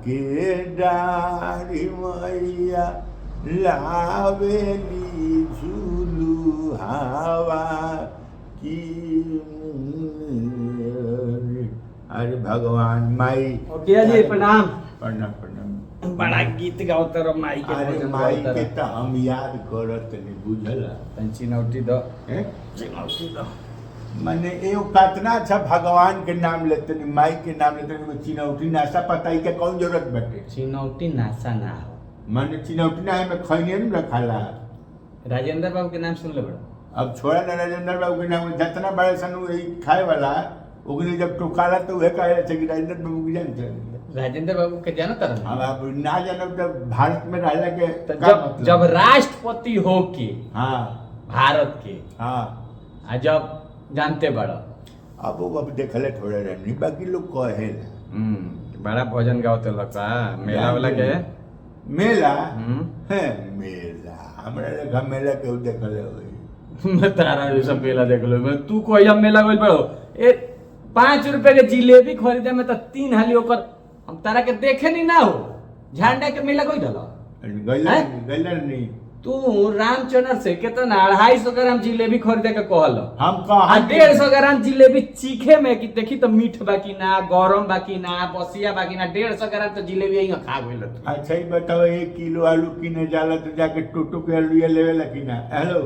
के डारी मैया लावेली झूलू हवा की। अरे भगवान माई ओके जी प्रणाम। प्रणाम प्रणाम। बड़ा गीत गावत रह माई के अरे भजन माई गावत के रह। तो हम याद करत नहीं बुझला चिनौटी दो हैं? चिनौटी दो। माने एगो कितना अच्छा भगवान के नाम लेते नहीं माई के नाम लेते नहीं चिनौटी नाशा पता ही के कौन जरूरत बाटे। चिनौटी नासा ना हो। माने चिनौटी ना में खैनियन रखाला। राजेंद्र बाबू के नाम सुन ले बड़ा। अब छोड़ा ना राजेंद्र बाबू के नाम जितना बड़े सन वही खाए वाला ओकरे जब टोकाला तो वह कहे छै कि राजेंद्र बाबू के जानते। राजेंद्र बाबू के जानो तरह हम अब ना जानब तो भारत में रहला के तो का जब मतलब? जब राष्ट्रपति हो के हाँ भारत के हाँ आ जब जानते बड़ा अब वो अब देखले थोड़े रहनी बाकी लोग कहे बड़ा भजन गावते लगता मेला वाला के मेला है मेला हमरा लगा मेला के देखले होई। मैं तारा जैसा मेला देख लो मैं तू कोई हम मेला गइल बड़ो ए 5 रुपए के जिलेबी खरीदे में तो 3 हाली ओकर हम तारा के देखे नहीं ना हो झंडा के मेला कोई डला गैला नहीं तू रामचंद्र से कितना 250 ग्राम जिलेबी खरीदे के कहल हम आ कहा 150 ग्राम जिलेबी चीखे में कि देखी तो मीठ बाकी ना गरम बाकी ना बसिया बाकी ना 150 ग्राम तो जिलेबी यही खा गइल तू। अच्छा ही बताओ 1 किलो आलू किने जाला तो जाके टोटो के आलू ये लेवे ला कि ना। हेलो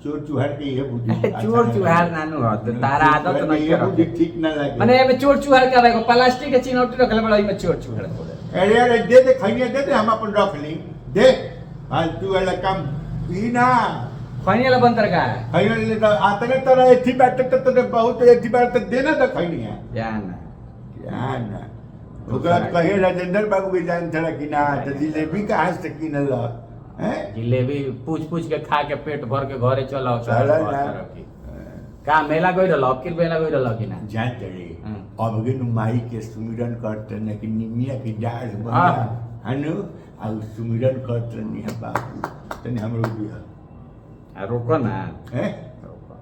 चोर चुहार के ये बुद्धि चोर चुहार नानू हो तो तारा आदत चोर नहीं ये बुद्धि है ठीक ना लगे। माने एमे चोर चुहार का भाई प्लास्टिक के चिनौटी रखले बड़ा में चोर चुहार बोले। अरे अरे दे दे खैनिया दे दे हम अपन रख ली दे फालतू वाला काम ई ना खैनी ला बंतर का खैनिया ले तो आतने तरह एथी बात तो बहुत एथी बात तो देना तो खैनिया जान क्या ना ओकरा कहे राजेंद्र बाबू के जान छड़ा कि ना तो जिलेबी कहाँ से किनल हैं जिलेबी पूछ पूछ के खा के पेट भर के घरे चलो चला ना का मेला गई रहल अबकिर मेला गई रहल कि ना जान चढ़ी अब गिन माई के सुमिरन करते न कि निमिया की डाढ़ बन हाँ। हनु आ सुमिरन करते नहीं है बाबू तने हमरो बिया आ रोको ना हैं रोको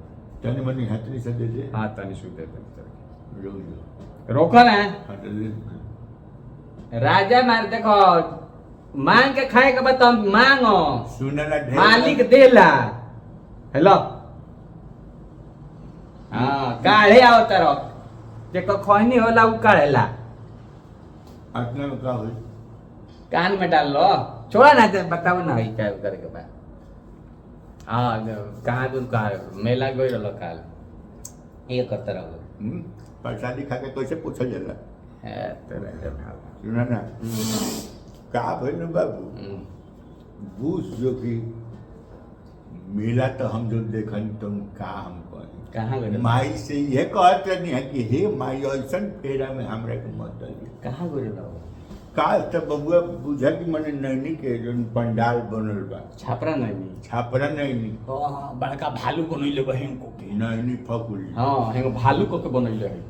तने मनी हाथनी से दे दे हां तनी सु दे दे रोज रोको ना हाँ तो दे। राजा मार देखो मांग के खाए के बाद तुम मांगो सुन ना ढेर मालिक देला हेलो हां काढ़े आओ तरो देखो खैनी होला उ काढ़ेला अपने में का होई कान में डाल लो छोड़ा ना तो बताओ ना ई क्या करे के बाद हां कहां दूर का मेला गई रहल काल ये करते रहो प्रसादी खा के कैसे पूछल जाला है तेरे भाव सुना ना का भइल न बाबू बूझ जो कि मेला तो हम जो देखन तुम का हम कही कहाँ गए माई से ये कहत नहीं है कि हे माई ऐसन फेरा में हमरा के मत डाली कहाँ गए रहो काल तो बबुआ बुझा कि मने नैनी के जो पंडाल बनल बा छापरा नहीं छापरा नैनी बड़का भालू बनैले बहन को के नैनी फकुली हां हेगो भालू को के बनैले है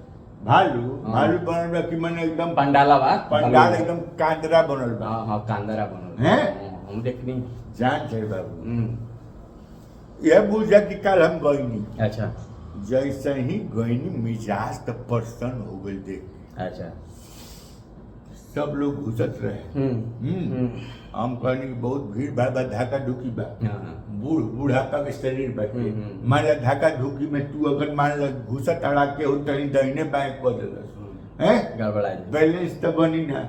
भालू हाँ। भालू बनल बा कि मने एकदम पंडाला बा पंडाल एकदम कांदरा बनल बा हां हां कांदरा बनल हैं? हम देखनी जान छे बाबू ये बुझा कि कल हम गईनी अच्छा जैसे ही गईनी मिजाज तो पर्सन हो गई देख अच्छा सब लोग घुसत रहे हम कहनी कि बहुत भीड़ भाड़ बा धक्का धुकी बा हां बूढ़ापा के शरीर बाटे मान ला धक्का धुकी में तू अगर मान ला घुसत अड़ा के हो तनी दाहिने बाएं कर देलस हैं गड़बड़ा बैलेंस तो बनी ना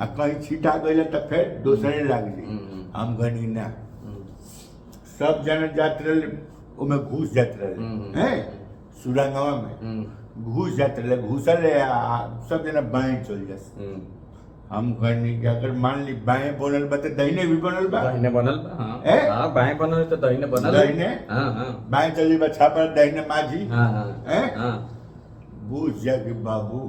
आ कहीं छिटा गइल तो फिर दूसरे लाग जी हम गनी ना सब जन जात रहे ओमे घुस जात रहे हैं सुरंगवा में घुस जात रहे घुसल सब जना बाएं चल जास हम कहनी कि अगर मान ली बाएं बनल बा तो दाहिने भी बनल बा दाहिने बनल बा ए? हां हां बाएं बनल तो दाहिने बनल दाहिने हां हां बाएं चली बा छापर दाहिने माझी हां हां हैं? हां बूझ जा कि बाबू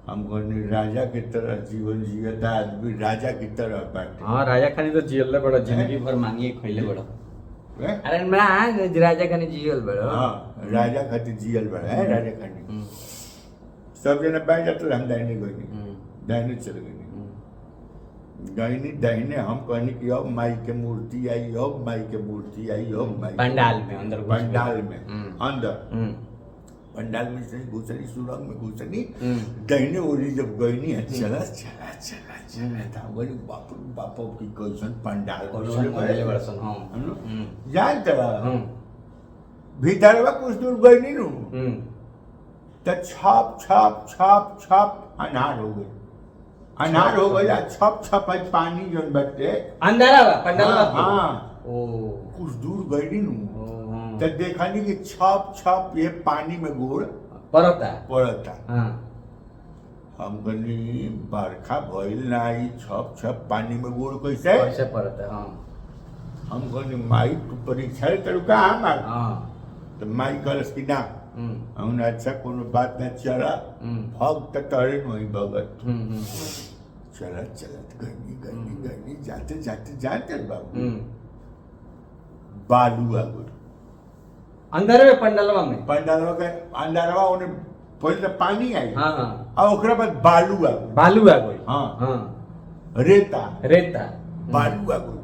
हम कहनी राजा की तरह जीवन जियता आदमी राजा की तरह बाटे हां राजा खानी तो जियले बड़ा जिंदगी भर मांगी खइले बड़ा हैं? अरे मैं राजा खानी जियल बड़ा हाँ राजा खातिर जियल बड़ा है राजा खानी सब जना बाएं जाते हम दाहिने गई दाहिने चल गई गईनी दाहिने हम कहनी कि अब माई के मूर्ति आई अब माई के मूर्ति आई अब माई पंडाल में अंदर घुस पंडाल गए। में अंदर पंडाल में से घुसनी, सुरंग में घुसनी, दहीने ओरी जब गईनी चला चला चला चला था, बोली बाप रे बाप की कैसन पंडाल बनले बड़सन हां जान तरा भीतरवा कुछ दूर गईनी नु तो छाप छाप छाप छाप अनार हो गई, अनार हो गया, छप छप है पानी जो बटे अंधारा बा पंडाल बा। हाँ ओ कुछ दूर गईनी नु तो देखनी कि छप छप ये पानी में गोड़ पड़ता पड़ता। हाँ हम कहनी बरखा भइल नाई, छप छप पानी में गोड़ कैसे कैसे पड़ता। हाँ हम कहनी माई तू परीक्षा ले तरू का हमार हाँ तो माई कहलस कि ना हमने अच्छा कोनो बात ना चला भक्त तरे नहीं भगत चलत चलत गनी गनी गनी जाते जाते जाते बाबू बालू आ गई अंदर में पंडालवा में पंडालवा के अंदरवा उन्हें पहले तो पानी आई हाँ हाँ और ओकरा बाद बालू आ गई, बालू आ गई हाँ हाँ रेता रेता बालू आ गई।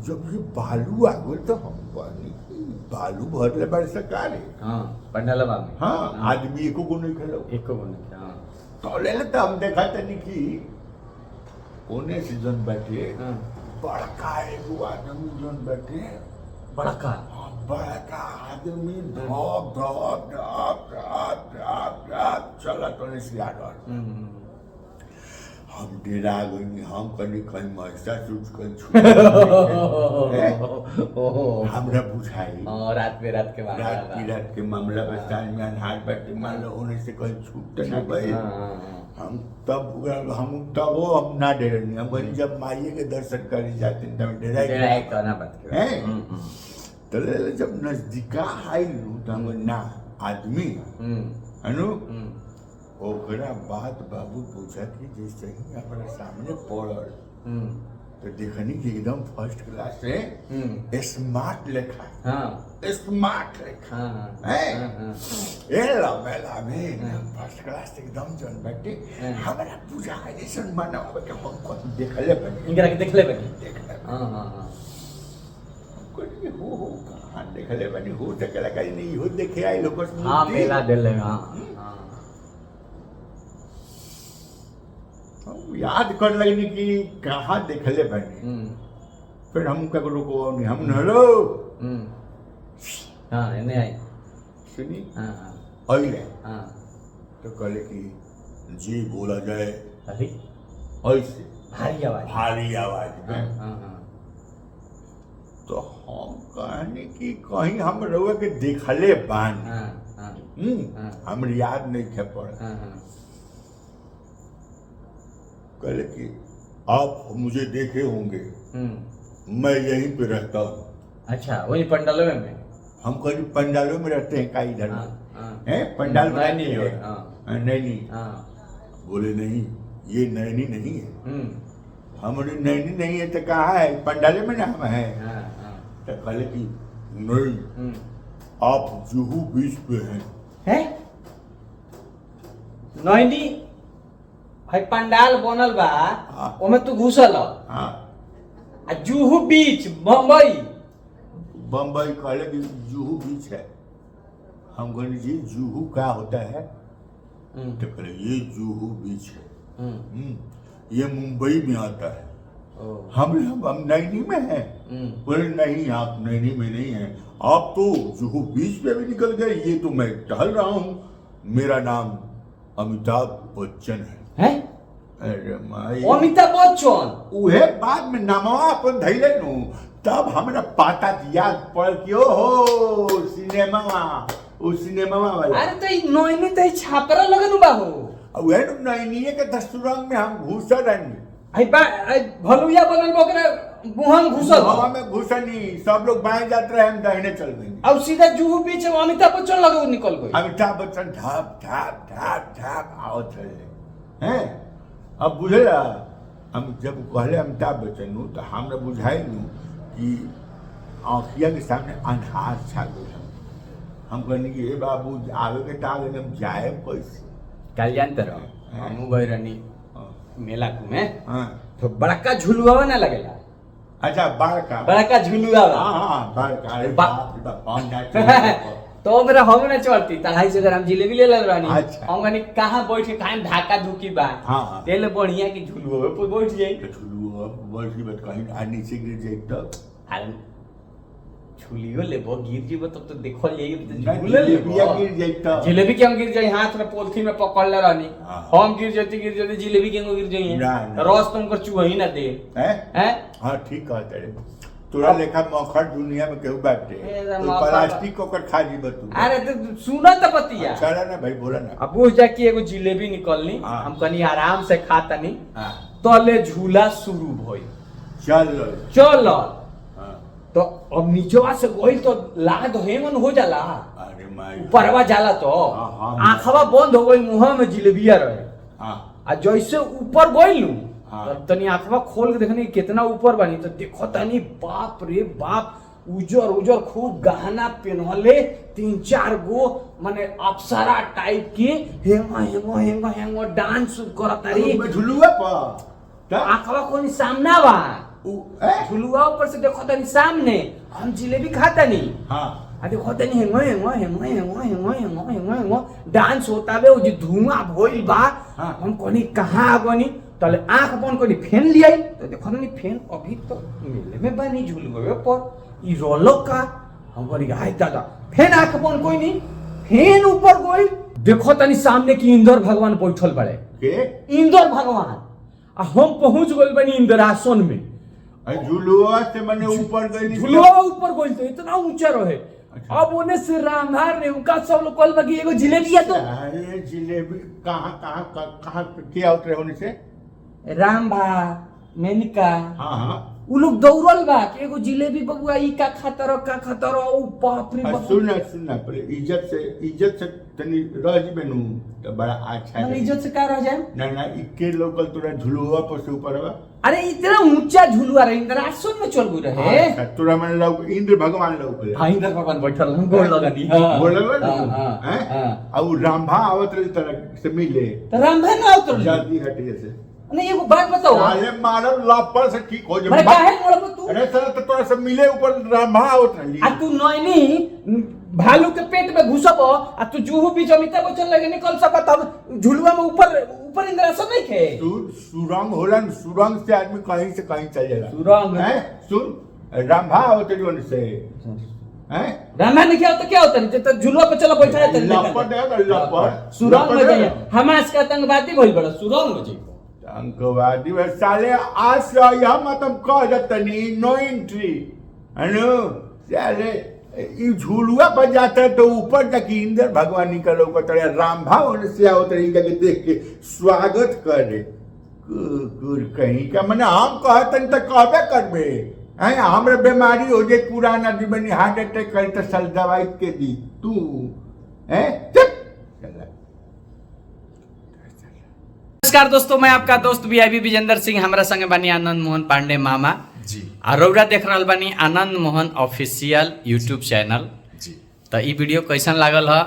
जब ये बालू आ गई तो हम कहनी कि बालू भरले बड़ सरकार है। हाँ पंडालवा में हाँ आदमी एको को नहीं खेलो एको बने हाँ तो ले तो हम देखा तनी कि ओने सीजन बैठे बड़का एगो आदमी जोन बैठे बड़का बड़का आदमी धप धप धप धप धप धप चला तो नहीं सिया हम डेरा गई, हम कहीं कहीं महसा चूज कर हमरा बुझाई रात में रात के रात के मामला बस्तान में अनहार बैठे मान लो होने से कहीं छूट ना गए। हम तब हम ना डरनी, हम कहीं जब माइये के दर्शन करे जाते हैं तब डराई करना बात तो जब नजदीका आई तो हम ना आदमी अनु ओकरा बात बाबू पूछा कि जैसे ही हमारा सामने पड़ल तो देखनी कि एकदम फर्स्ट क्लास से स्मार्ट लिखा, स्मार्ट लिखा है मेला में फर्स्ट क्लास एकदम जन बैठे हमारा पूजा का जैसे मनावे के हमको देखले बनी इनकरा के देखले बनी देखले हां हां कोई हो कहां देखले बनी हो सकला कहीं नहीं हो देखे आई लोग हां मेला देले हां याद कर लगनी कि कहाँ देखले बनी फिर हम ककरो को नहीं हम हेलो हाँ इन्हें आई सुनी हाँ अइले तो कहले कि जी बोला जाए अरे ऐसे भारी आवाज में तो हम कहने कि कहीं हम रउआ के देखले बान हम याद नहीं थे पड़ कहले कि आप मुझे देखे होंगे मैं यहीं पे रहता हूँ। अच्छा वही पंडालों में हम कहीं पंडालों में रहते हैं का इधर हैं पंडाल नहीं है नैनी बोले नहीं ये नैनी नहीं है हमारी नैनी नहीं है तो कहाँ है पंडाले में ना हम है तो कहले कि नहीं आप जुहू बीच पे हैं नैनी भाई पंडाल बनल बा ओमे तू घुसल आ जुहू बीच बम्बई कहले कि जुहू बीच है। हम कहले जी जुहू क्या होता है तो कहले ये जुहू बीच है ये मुंबई में आता है। हम नैनी में हैं बोले नहीं आप नैनी में नहीं हैं आप तो जुहू बीच पे भी निकल गए ये तो मैं टहल रहा हूँ मेरा नाम अमिताभ बच्चन है। अरे माई अमिताभ बच्चन उहे बाद में नामवा अपन धैले नु तब हमरा पता याद पड़ कि ओहो सिनेमा वाला अरे तो नैनी तो छापरा लगन बा हो उहे नैनीए के दस्तुरंग में हम घुसल रहनी आई भलुया बनल बकरा बुहन घुसल हवा में घुसनी सब लोग बाएं जाते रहे हम दाहिने चल गए अब सीधा जुहू बीच में अमिताभ बच्चन लगे निकल गए अमिताभ बच्चन ढाप ढाप ढाप ढाप आओ चले हैं। अब बुझेला हम जब कहले अमिताभ बच्चन तो हमरा बुझाई कि आँखिया के सामने अंधार छा गए हम कहनी कि बाबू आगे के टागे हम जाए कैसे कल जानते रहो हम गए रहनी मेला में तो बड़का झुलुआ ना लगेला अच्छा बड़का झुलुआ हाँ बड़का तो मेरा हम ना चढ़ती 250 ग्राम जिलेबी ले ले रानी। अच्छा। हम कहनी कहाँ बैठ के खाए ढाका धुकी बा। हाँ। तेल बढ़िया की झुलुआ पे बैठ जाई। झुलुआ बस की बात कहीं आ नीचे गिर जाए तब अरे झुलियो लेबो गिर जीबो तब तो देखल जाई ना, झूले जिलेबिया लेबो गिर जाए तब जिलेबी के हम गिर जाई हाथ में पॉलिथीन में पकड़ ले रहनी। हाँ। हम गिर जाती जिलेबी के गिर जाई ना, ना। रस तुमको चुही ना दे हैं। हाँ ठीक कहते रे तोरा लेखा मखर दुनिया में केहू बाटे ए, कोई मखर- प्लास्टिक ओकर खा जी बतू अरे तो सुना तो बतिया। चला ना भाई बोला ना अब बुझ जा कि एगो जिलेबी निकलनी हाँ। हम कनी आराम से खातनी हाँ तले झूला शुरू भई चल चल हाँ तो अब नीचवा से गइल तो लाग हेमन हो जाला अरे माई ऊपरवा जाला तो हाँ, हाँ। आंखवा बंद हो गई मुंह में जिलेबिया रहे हाँ आ जैसे ऊपर गइल नु हाँ। तब तनी आंखवा खोल के देखनी कितना ऊपर बनी तो देखो तनी बाप रे बाप उजर उजर खूब गहना पहनले 3-4 गो माने अप्सरा टाइप की हेंगा हेंगा हेंगा हेंगा डांस करतारी मैं झुलुआ पर आंखवा कोनी सामना बा ए? झुलुआ ऊपर से देखो तनी सामने हम जिलेबी खाता नहीं हाँ आ देखो तनी हेंगा हेंगा हेंगा हेंगा हेंगा हेंगा हेंगा हेंगा डांस होता बे वो जो धुआं भइल बा हाँ। हम कोनी कहां आगनी तले आंख बंद कोनी फैन लियाई तो देखो तनी फैन अभी तो मेले में बनी झुलुआ पर ई रोलो का हम बोली हाय दादा फैन आंख बंद कोई नहीं फैन ऊपर कोई देखो तनी सामने की इंद्र भगवान बैठल बड़े के इंद्र भगवान आ हम पहुंच गइल बनी इंद्रासन में झुलुआ से मैंने ऊपर गई झुलुआ ऊपर गइल तो इतना ऊंचा रहे। अब ओने से रामधार ने उनका सब लोग कल बगी एगो जिलेबी है तो अरे जिलेबी कहाँ कहाँ कहाँ क्या उतरे होने से रामभा मेनिका हाँ हाँ उ लोग दौड़ल बा कि एगो जिलेबी बबुआ ई का खातर ओ बाप रे बाप सुनना पहले इज्जत से तनी रह जी बेनू तो बड़ा अच्छा मन है इज्जत से का रह जाए। ना इक्के लोकल तोरा झुलुआ पर से ऊपर बा अरे इतना ऊंचा झुलुआ रहे इंद्रासन में चल गई रहे। अच्छा, तोरा मैंने लोग इंद्र भगवान लोग हां इंद्र भगवान बैठल हम गोल लगनी हां बोल लगा हां हैं और रामभा आवत रही तरह से मिले तो रामभा ना उतर जल्दी हटिए से नहीं एगो बात बताओ साले मारब लापर से ठीक हो मैं काहे मोड़ब तू अरे साला तो तोरा से मिले ऊपर रामभा आवत रही आ तू नैनी भालू के पेट में घुसब आ तू जूहू बीच अमिताभ बच्चन लगे निकल सक तब झुलुआ में ऊपर इंद्रासन नहीं खे सुरंग होला न सुरंग से आदमी कहीं से कहीं चल जाला सुरंग हैं सुन रामभा आवत जोन से हैं रामायण में क्या होता नहीं तो झुलुआ पे चलो बैठा है लपट है लपट सुरंग में जाइए हमास का आतंकवादी भइल बड़ा सुरंग में जाइए आतंकवादी वे साले आज से यहाँ मतलब कह जतनी नो एंट्री अनु साले ई झुलुआ पर जाता है तो ऊपर तक इंद्र भगवान निकल तड़े रामभा होने से आओ तरी जाके देख के स्वागत करे कुर कहीं का मैंने हम कहतन तो कहबे करबे हैं हमरे बीमारी हो जाए पुराना आदमी हार्ट अटैक करे तो सल दवाई के दी तू हैं नमस्कार दोस्तों, मैं आपका दोस्त वीआईपी विजेंद्र सिंह, हमरा संगे बानी आनंद मोहन पांडे मामा जी और रौरा देख रहल बानी Anand Mohan official YouTube channel. जी तो ई वीडियो कैसन लागल है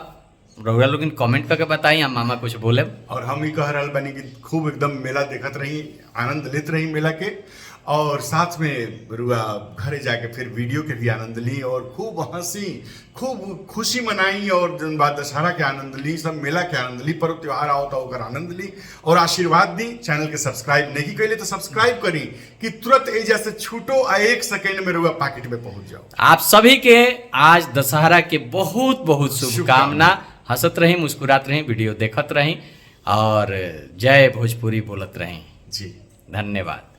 रौरा लोग कमेंट करके बताई, हम मामा कुछ बोले। और हम ही कह रहल बानी कि खूब एकदम मेला देखत रही, आनंद लेत रही मेला के, और साथ में रुआ घरे जाके फिर वीडियो के भी आनंद ली और खूब हंसी खूब खुशी मनाई और जन बात दशहरा के आनंद ली, सब मेला के आनंद ली, पर्व त्योहार आओ तो ओकर आनंद ली और आशीर्वाद दी। चैनल के सब्सक्राइब नहीं कैले तो सब्सक्राइब करी कि तुरंत एजा से छूटो आ 1 सेकेंड में रुआ पैकेट में पहुंच जाओ। आप सभी के आज दशहरा के बहुत बहुत शुभकामना। हंसत रही, मुस्कुरात रही, वीडियो देखत रही और जय भोजपुरी बोलत रही। जी धन्यवाद।